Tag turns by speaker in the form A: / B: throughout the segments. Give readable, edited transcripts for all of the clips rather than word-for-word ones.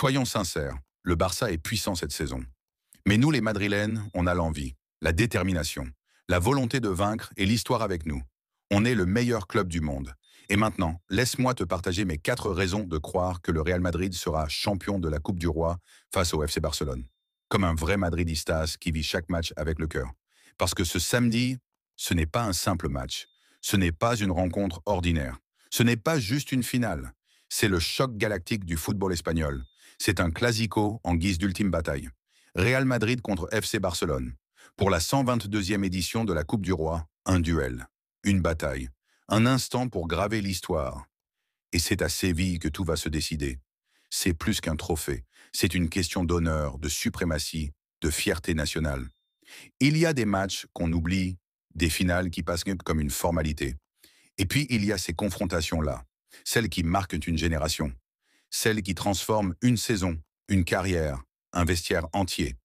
A: Soyons sincères, le Barça est puissant cette saison. Mais nous, les Madrilènes, on a l'envie, la détermination, la volonté de vaincre et l'histoire avec nous. On est le meilleur club du monde. Et maintenant, laisse-moi te partager mes 4 raisons de croire que le Real Madrid sera champion de la Coupe du Roi face au FC Barcelone. Comme un vrai madridistas qui vit chaque match avec le cœur. Parce que ce samedi, ce n'est pas un simple match. Ce n'est pas une rencontre ordinaire. Ce n'est pas juste une finale. C'est le choc galactique du football espagnol. C'est un classico en guise d'ultime bataille. Real Madrid contre FC Barcelone. Pour la 122e édition de la Coupe du Roi, un duel, une bataille, un instant pour graver l'histoire. Et c'est à Séville que tout va se décider. C'est plus qu'un trophée, c'est une question d'honneur, de suprématie, de fierté nationale. Il y a des matchs qu'on oublie, des finales qui passent comme une formalité. Et puis il y a ces confrontations-là, celles qui marquent une génération, celles qui transforment une saison, une carrière, un vestiaire entier.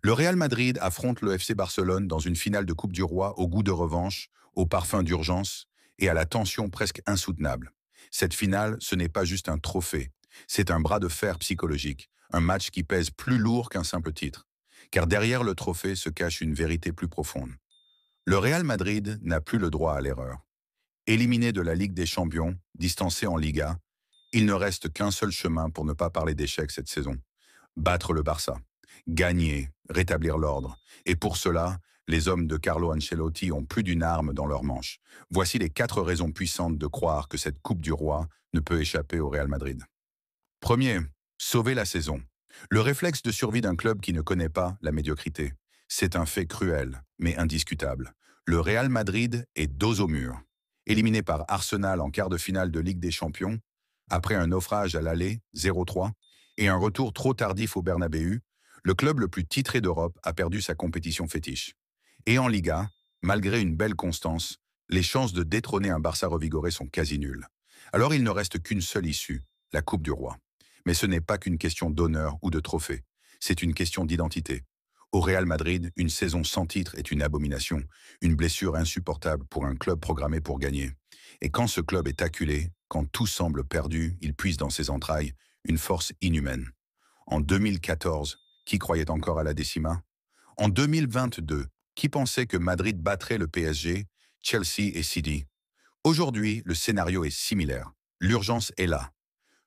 A: Le Real Madrid affronte le FC Barcelone dans une finale de Coupe du Roi au goût de revanche, au parfum d'urgence et à la tension presque insoutenable. Cette finale, ce n'est pas juste un trophée, c'est un bras de fer psychologique, un match qui pèse plus lourd qu'un simple titre. Car derrière le trophée se cache une vérité plus profonde. Le Real Madrid n'a plus le droit à l'erreur. Éliminé de la Ligue des Champions, distancé en Liga, il ne reste qu'un seul chemin pour ne pas parler d'échec cette saison. Battre le Barça, gagner, rétablir l'ordre. Et pour cela, les hommes de Carlo Ancelotti ont plus d'une arme dans leur manche. Voici les 4 raisons puissantes de croire que cette Coupe du Roi ne peut échapper au Real Madrid. Premier, sauver la saison. Le réflexe de survie d'un club qui ne connaît pas la médiocrité. C'est un fait cruel, mais indiscutable. Le Real Madrid est dos au mur. Éliminé par Arsenal en quart de finale de Ligue des Champions, après un naufrage à l'aller, 0-3, et un retour trop tardif au Bernabéu, le club le plus titré d'Europe a perdu sa compétition fétiche. Et en Liga, malgré une belle constance, les chances de détrôner un Barça revigoré sont quasi nulles. Alors il ne reste qu'une seule issue, la Coupe du Roi. Mais ce n'est pas qu'une question d'honneur ou de trophée, c'est une question d'identité. Au Real Madrid, une saison sans titre est une abomination, une blessure insupportable pour un club programmé pour gagner. Et quand ce club est acculé, quand tout semble perdu, il puise dans ses entrailles une force inhumaine. En 2014, qui croyait encore à la décima? En 2022, qui pensait que Madrid battrait le PSG, Chelsea et City? Aujourd'hui, le scénario est similaire. L'urgence est là.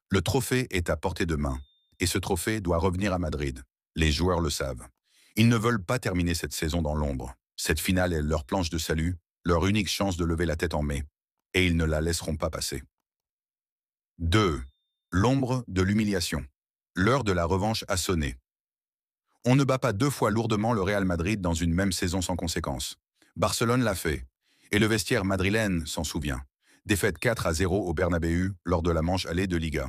A: Le trophée est à portée de main. Et ce trophée doit revenir à Madrid. Les joueurs le savent. Ils ne veulent pas terminer cette saison dans l'ombre. Cette finale est leur planche de salut, leur unique chance de lever la tête en mai. Et ils ne la laisseront pas passer. 2. L'ombre de l'humiliation. L'heure de la revanche a sonné. On ne bat pas 2 fois lourdement le Real Madrid dans une même saison sans conséquence. Barcelone l'a fait. Et le vestiaire madrilène s'en souvient. Défaite 4-0 au Bernabéu lors de la manche allée de Liga.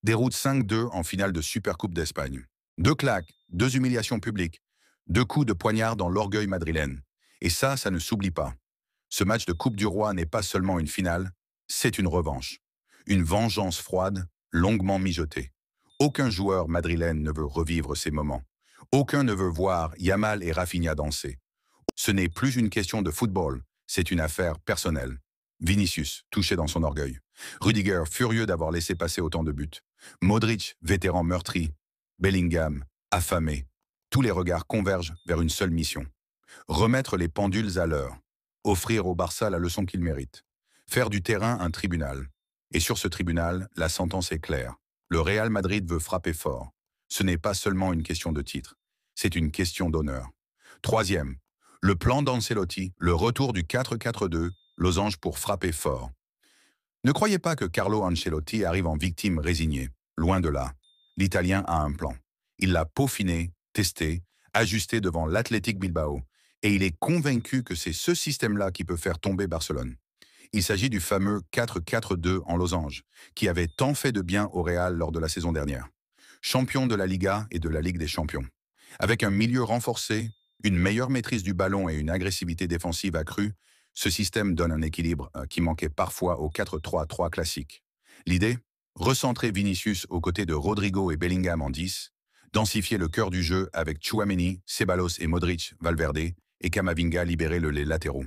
A: Déroute 5-2 en finale de Supercoupe d'Espagne. 2 claques, 2 humiliations publiques, 2 coups de poignard dans l'orgueil madrilène. Et ça ne s'oublie pas. Ce match de Coupe du Roi n'est pas seulement une finale, c'est une revanche. Une vengeance froide, longuement mijotée. Aucun joueur madrilène ne veut revivre ces moments. Aucun ne veut voir Yamal et Rafinha danser. Ce n'est plus une question de football, c'est une affaire personnelle. Vinicius, touché dans son orgueil. Rudiger, furieux d'avoir laissé passer autant de buts. Modric, vétéran meurtri. Bellingham, affamé. Tous les regards convergent vers une seule mission. Remettre les pendules à l'heure. Offrir au Barça la leçon qu'il mérite. Faire du terrain un tribunal. Et sur ce tribunal, la sentence est claire. Le Real Madrid veut frapper fort. Ce n'est pas seulement une question de titre, c'est une question d'honneur. Troisième, le plan d'Ancelotti, le retour du 4-4-2, losange pour frapper fort. Ne croyez pas que Carlo Ancelotti arrive en victime résignée. Loin de là. L'Italien a un plan. Il l'a peaufiné, testé, ajusté devant l'Athletic Bilbao. Et il est convaincu que c'est ce système-là qui peut faire tomber Barcelone. Il s'agit du fameux 4-4-2 en losange, qui avait tant fait de bien au Real lors de la saison dernière. Champion de la Liga et de la Ligue des Champions. Avec un milieu renforcé, une meilleure maîtrise du ballon et une agressivité défensive accrue, ce système donne un équilibre qui manquait parfois au 4-3-3 classique. L'idée? Recentrer Vinicius aux côtés de Rodrigo et Bellingham en 10, densifier le cœur du jeu avec Tchouaméni, Ceballos et Modric, Valverde, et Camavinga libérer les latéraux.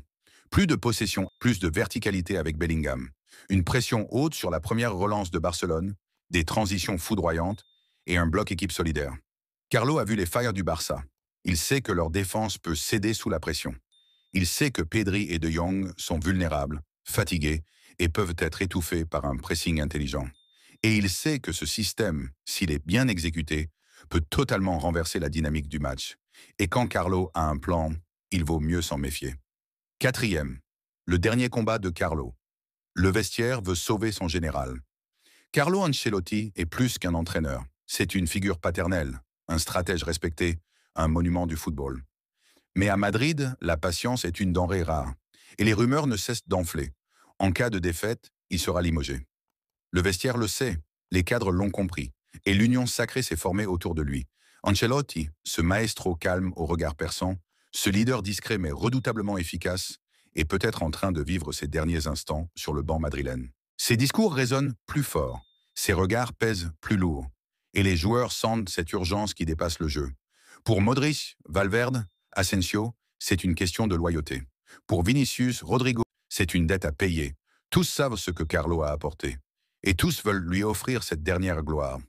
A: Plus de possession, plus de verticalité avec Bellingham. Une pression haute sur la première relance de Barcelone, des transitions foudroyantes, et un bloc équipe solidaire. Carlo a vu les failles du Barça. Il sait que leur défense peut céder sous la pression. Il sait que Pedri et De Jong sont vulnérables, fatigués et peuvent être étouffés par un pressing intelligent. Et il sait que ce système, s'il est bien exécuté, peut totalement renverser la dynamique du match. Et quand Carlo a un plan, il vaut mieux s'en méfier. Quatrième, le dernier combat de Carlo. Le vestiaire veut sauver son général. Carlo Ancelotti est plus qu'un entraîneur. C'est une figure paternelle, un stratège respecté, un monument du football. Mais à Madrid, la patience est une denrée rare. Et les rumeurs ne cessent d'enfler. En cas de défaite, il sera limogé. Le vestiaire le sait, les cadres l'ont compris, et l'union sacrée s'est formée autour de lui. Ancelotti, ce maestro calme au regard perçant, ce leader discret mais redoutablement efficace, est peut-être en train de vivre ses derniers instants sur le banc madrilène. Ses discours résonnent plus fort, ses regards pèsent plus lourd, et les joueurs sentent cette urgence qui dépasse le jeu. Pour Modric, Valverde, Asensio, c'est une question de loyauté. Pour Vinicius, Rodrigo, c'est une dette à payer. Tous savent ce que Carlo a apporté. Et tous veulent lui offrir cette dernière gloire.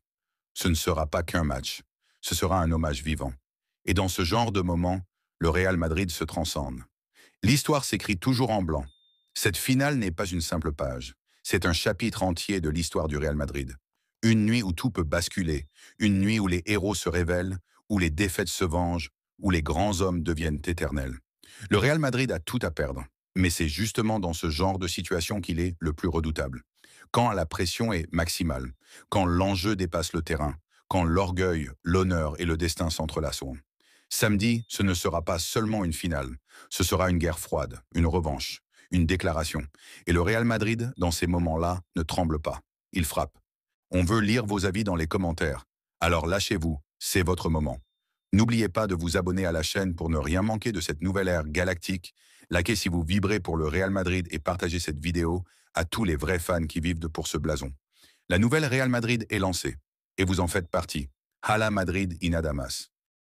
A: Ce ne sera pas qu'un match, ce sera un hommage vivant. Et dans ce genre de moment, le Real Madrid se transcende. L'histoire s'écrit toujours en blanc. Cette finale n'est pas une simple page, c'est un chapitre entier de l'histoire du Real Madrid. Une nuit où tout peut basculer, une nuit où les héros se révèlent, où les défaites se vengent, où les grands hommes deviennent éternels. Le Real Madrid a tout à perdre, mais c'est justement dans ce genre de situation qu'il est le plus redoutable. Quand la pression est maximale, quand l'enjeu dépasse le terrain, quand l'orgueil, l'honneur et le destin s'entrelacent. Samedi, ce ne sera pas seulement une finale, ce sera une guerre froide, une revanche, une déclaration. Et le Real Madrid, dans ces moments-là, ne tremble pas. Il frappe. On veut lire vos avis dans les commentaires. Alors lâchez-vous, c'est votre moment. N'oubliez pas de vous abonner à la chaîne pour ne rien manquer de cette nouvelle ère galactique. Likez si vous vibrez pour le Real Madrid et partagez cette vidéo à tous les vrais fans qui vivent pour ce blason. La nouvelle Real Madrid est lancée et vous en faites partie. Hala Madrid Inadamas.